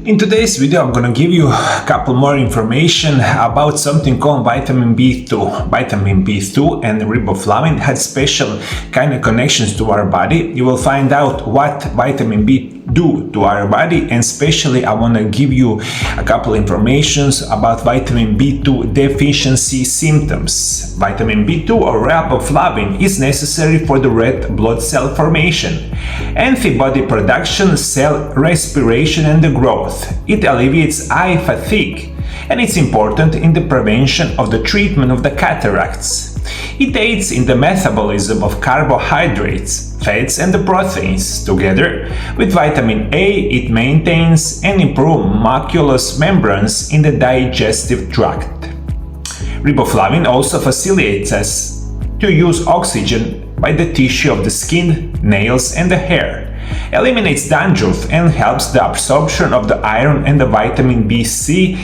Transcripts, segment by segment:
In today's video, I'm gonna give you a couple more information about something called vitamin B2. Vitamin B2 and riboflavin had special kind of connections to our body. You will find out what vitamin B do to our body, and especially I want to give you a couple informations about vitamin B2 deficiency symptoms. Vitamin B2 or riboflavin is necessary for the red blood cell formation, antibody production, cell respiration and the growth. It alleviates eye fatigue, and it's important in the prevention of the treatment of the cataracts. It aids in the metabolism of carbohydrates, fats and the proteins. Together with vitamin A, it maintains and improves mucous membranes in the digestive tract. Riboflavin also facilitates us to use oxygen by the tissue of the skin, nails and the hair, eliminates dandruff and helps the absorption of the iron and the vitamin B6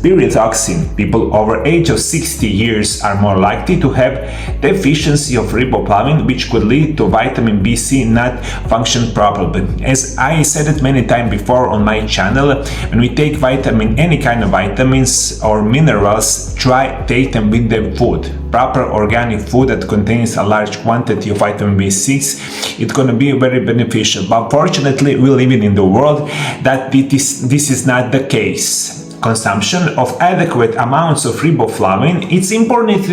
pyridoxine. People over age of 60 years are more likely to have deficiency of riboflavin, which could lead to vitamin B6 not function properly. As I said it many times before on my channel, when we take any kind of vitamins or minerals, try take them with the food. Proper organic food that contains a large quantity of vitamin B6, it's going to be very beneficial. But unfortunately, we live in the world that this is not the case. Consumption of adequate amounts of riboflavin is important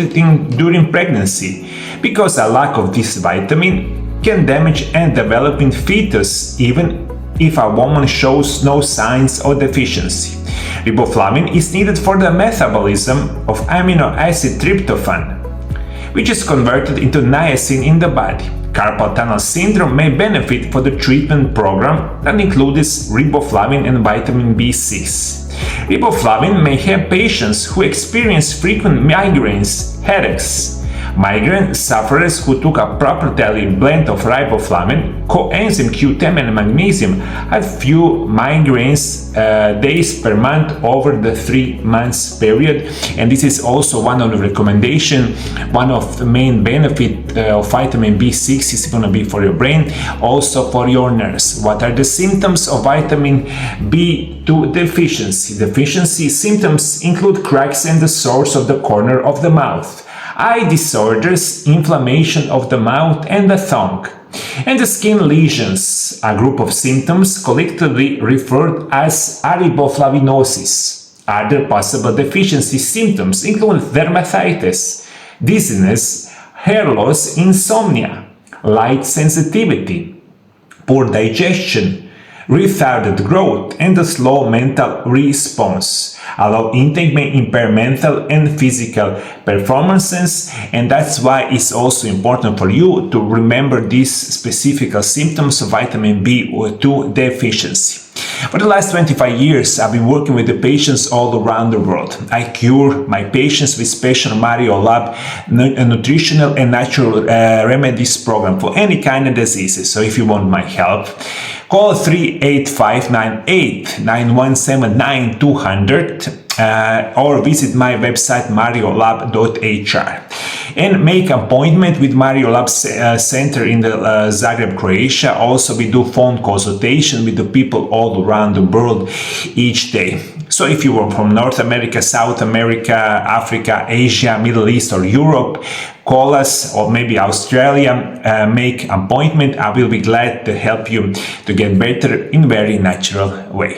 during pregnancy, because a lack of this vitamin can damage and developing fetus even if a woman shows no signs of deficiency. Riboflavin is needed for the metabolism of amino acid tryptophan, which is converted into niacin in the body. Carpal tunnel syndrome may benefit for the treatment program that includes riboflavin and vitamin B6. Riboflavin may help patients who experience frequent migraines, headaches. Migraine sufferers who took a proper daily blend of riboflavin, coenzyme Q10 and magnesium had few migraines days per month over the 3 months period. And this is also one of the recommendation. One of the main benefit of vitamin B6 is going to be for your brain, also for your nerves. What are the symptoms of vitamin B2 deficiency? Deficiency symptoms include cracks and the sores of the corner of the mouth, eye disorders, inflammation of the mouth and the tongue, and the skin lesions, a group of symptoms collectively referred as riboflavinosis. Other possible deficiency symptoms include dermatitis, dizziness, hair loss, insomnia, light sensitivity, poor digestion, retarded growth, and a slow mental response. Low intake may impair mental and physical performances, and that's why it's also important for you to remember these specific symptoms of vitamin B2 deficiency. For the last 25 years, I've been working with the patients all around the world. I cure my patients with special MarioLab nutritional and natural remedies program for any kind of diseases. So if you want my help, call 385-98-9179-200 or visit my website MarioLab.hr and make an appointment with MarioLab Center in the Zagreb, Croatia. Also, we do phone consultation with the people all around the world each day. So if you are from North America, South America, Africa, Asia, Middle East or Europe, call us, or maybe Australia, make an appointment. I will be glad to help you to get better in very natural way.